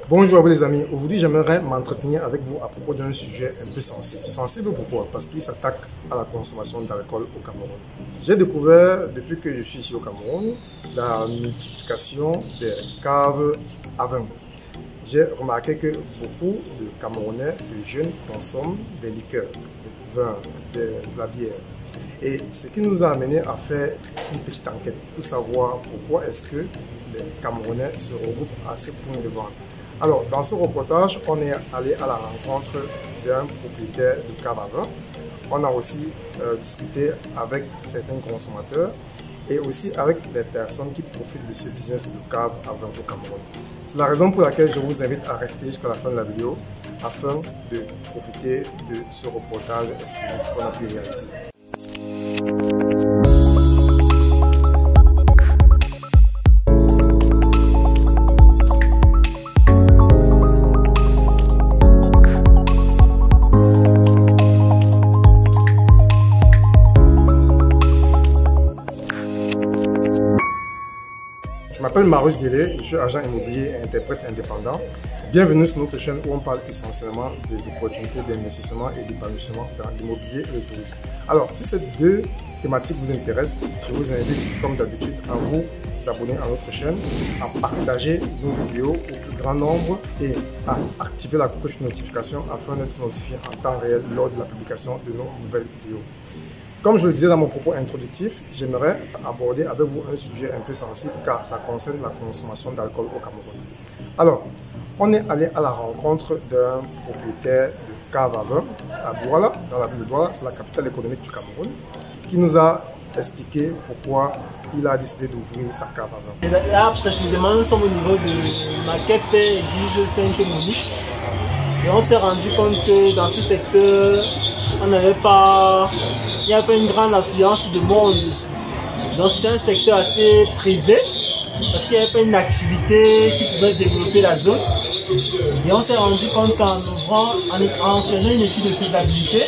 Bonjour à vous les amis, aujourd'hui j'aimerais m'entretenir avec vous à propos d'un sujet un peu sensible. Sensible pourquoi? Parce qu'il s'attaque à la consommation d'alcool au Cameroun. J'ai découvert depuis que je suis ici au Cameroun la multiplication des caves à vin. J'ai remarqué que beaucoup de Camerounais, de jeunes, consomment des liqueurs, du vin, de la bière. Et ce qui nous a amené à faire une petite enquête pour savoir pourquoi est-ce que les Camerounais se regroupent à ces points de vente. Alors, dans ce reportage, on est allé à la rencontre d'un propriétaire de cave à vin. On a aussi discuté avec certains consommateurs et aussi avec les personnes qui profitent de ce business de cave à vin au Cameroun. C'est la raison pour laquelle je vous invite à rester jusqu'à la fin de la vidéo afin de profiter de ce reportage exclusif qu'on a pu réaliser. Je m'appelle Marius Délé, je suis agent immobilier et interprète indépendant. Bienvenue sur notre chaîne où on parle essentiellement des opportunités d'investissement et d'épanouissement dans l'immobilier et le tourisme. Alors, si ces deux thématiques vous intéressent, je vous invite, comme d'habitude, à vous abonner à notre chaîne, à partager nos vidéos au plus grand nombre et à activer la cloche de notification afin d'être notifié en temps réel lors de la publication de nos nouvelles vidéos. Comme je le disais dans mon propos introductif, j'aimerais aborder avec vous un sujet un peu sensible car ça concerne la consommation d'alcool au Cameroun. Alors, on est allé à la rencontre d'un propriétaire de cave à vin à Douala, dans la ville de Douala, c'est la capitale économique du Cameroun, qui nous a expliqué pourquoi il a décidé d'ouvrir sa cave à vin. Là, précisément, nous sommes au niveau de Makepe, église Sainte-Monique. Et on s'est rendu compte que dans ce secteur, il n'y avait pas une grande affluence de monde. Donc c'était un secteur assez prisé parce qu'il n'y avait pas une activité qui pouvait développer la zone. Et on s'est rendu compte qu'en ouvrant, en faisant une étude de faisabilité,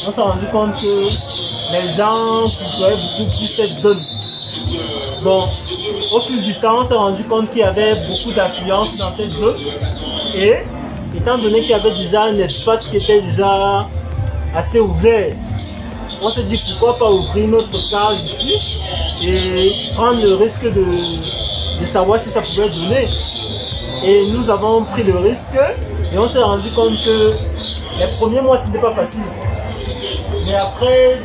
on s'est rendu compte que les gens préféraient beaucoup plus cette zone. Bon, au fil du temps, on s'est rendu compte qu'il y avait beaucoup d'affluence dans cette zone. Et étant donné qu'il y avait déjà un espace qui était déjà assez ouvert, on s'est dit pourquoi pas ouvrir notre cave ici et prendre le risque de savoir si ça pouvait donner. Et nous avons pris le risque et on s'est rendu compte que les premiers mois c'était pas facile. Mais après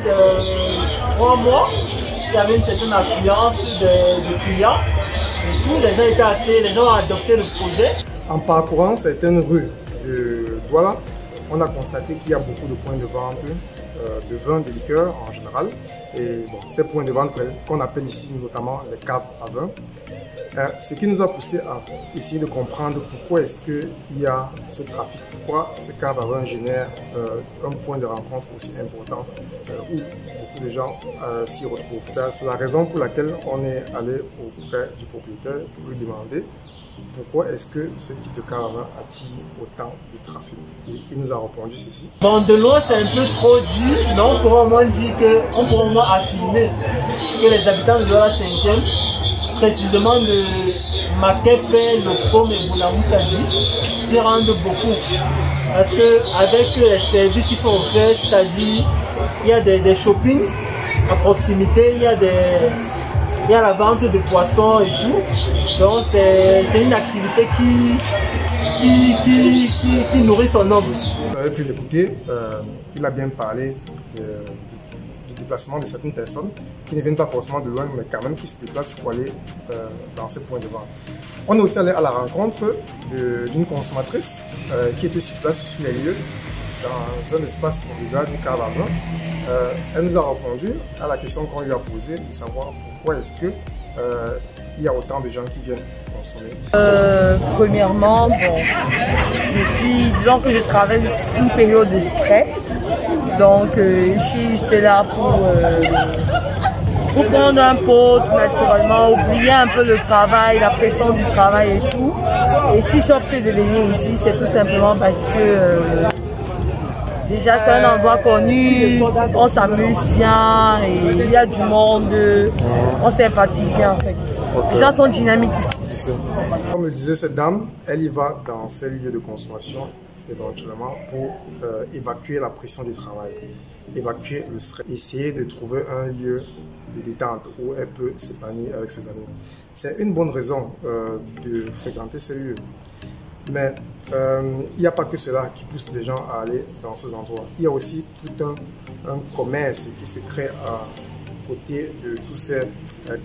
3 mois, il y avait une certaine affluence de clients et tout, les gens ont adopté le projet. En parcourant certaines rues de Douala, on a constaté qu'il y a beaucoup de points de vente de vin, de liqueurs en général. Et bon, ces points de vente qu'on appelle ici notamment les caves à vin. Ce qui nous a poussé à essayer de comprendre pourquoi est-ce qu'il y a ce trafic, pourquoi ces caves à vin génèrent un point de rencontre aussi important où beaucoup de gens s'y retrouvent. C'est la raison pour laquelle on est allé auprès du propriétaire pour lui demander pourquoi est-ce que ce type de caravane attire autant de trafic. Et il nous a répondu ceci. Bon, de loin c'est un peu trop dit, mais on pourrait au moins dire qu'on pourrait au moins affirmer que les habitants de la 5e, précisément de Makepe, Lopom et Boulamoussadi, s'y rendent beaucoup. Parce qu'avec les services qui sont offerts, c'est-à-dire il y a des shoppings à proximité, il y a la vente de poissons et tout. Donc c'est une activité qui nourrit son homme. Vous avez pu l'écouter, il a bien parlé du déplacement de certaines personnes qui ne viennent pas forcément de loin, mais quand même qui se déplacent pour aller dans ces points de vente. On est aussi allé à la rencontre d'une consommatrice qui était sur place sur les lieux, dans un espace convivial du cave à vin. Elle nous a répondu à la question qu'on lui a posée de savoir pourquoi est-ce que il y a autant de gens qui viennent consommer ici. Premièrement, bon, disons que je traverse une période de stress, donc ici j'étais là pour prendre un pot naturellement, oublier un peu le travail, la pression du travail et tout. Et si j'opte de venir ici, c'est tout simplement parce que déjà c'est un endroit connu, on s'amuse bien et il y a du monde, on sympathise bien en fait. Les gens sont dynamiques ici. Merci. Comme le disait cette dame, elle y va dans ces lieux de consommation éventuellement pour évacuer la pression du travail, évacuer le stress, essayer de trouver un lieu de détente où elle peut s'épanouir avec ses amis. C'est une bonne raison de fréquenter ces lieux. Mais il n'y a pas que cela qui pousse les gens à aller dans ces endroits. Il y a aussi tout un commerce qui se crée à côté de tous ces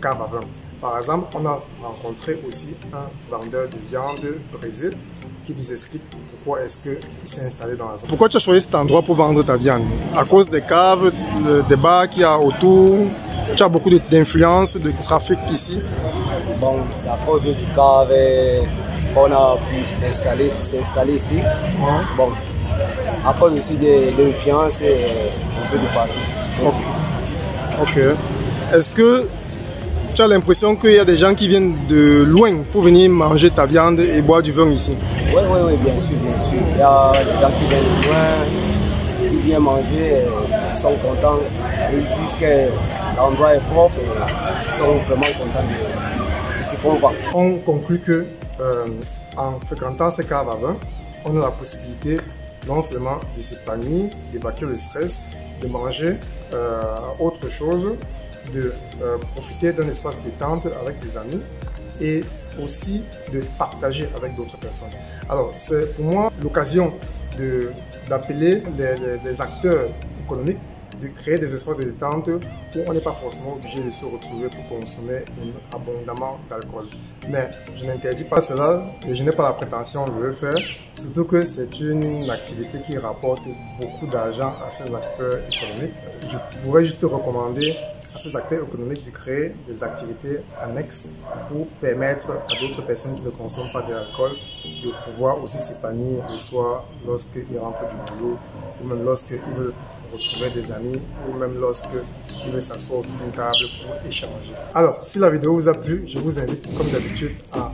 caves à vin. Par exemple, on a rencontré aussi un vendeur de viande brisée qui nous explique pourquoi est-ce qu'il s'est installé dans la zone. Pourquoi tu as choisi cet endroit pour vendre ta viande? À cause des caves, des bars qu'il y a autour? Tu as beaucoup d'influence, de trafic ici? Bon, c'est à cause du cave qu'on a pu s'installer ici. Ouais. Bon, à cause aussi de l'influence un peu de partout. Ok. Est-ce que tu as l'impression qu'il y a des gens qui viennent de loin pour venir manger ta viande et boire du vin ici? Oui, bien sûr, bien sûr. Il y a des gens qui viennent de loin, qui viennent manger, ils sont contents. Ils disent que l'endroit est propre et ils sont vraiment contents de ce qu'on vend. On conclut que en fréquentant ces caves à vin, on a la possibilité non seulement de s'épanouir, d'évacuer le stress, de manger autre chose, de profiter d'un espace de détente avec des amis et aussi de partager avec d'autres personnes. Alors, c'est pour moi l'occasion d'appeler les acteurs économiques de créer des espaces de détente où on n'est pas forcément obligé de se retrouver pour consommer abondamment d'alcool. Mais je n'interdis pas cela et je n'ai pas la prétention de le faire, surtout que c'est une activité qui rapporte beaucoup d'argent à ces acteurs économiques. Je pourrais juste recommander à ces acteurs économiques de créer des activités annexes pour permettre à d'autres personnes qui ne consomment pas d'alcool de pouvoir aussi s'épanouir le soir lorsqu'ils rentrent du boulot ou même lorsqu'ils veulent retrouver des amis ou même lorsqu'ils veulent s'asseoir autour d'une table pour échanger. Alors, si la vidéo vous a plu, je vous invite comme d'habitude à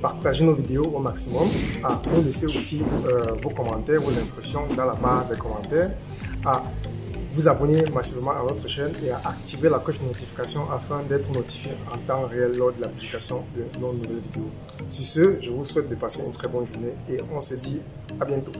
partager nos vidéos au maximum, à nous laisser aussi vos commentaires, vos impressions dans la barre des commentaires, à vous abonner massivement à notre chaîne et à activer la cloche de notification afin d'être notifié en temps réel lors de la publication de nos nouvelles vidéos. Sur ce, je vous souhaite de passer une très bonne journée et on se dit à bientôt.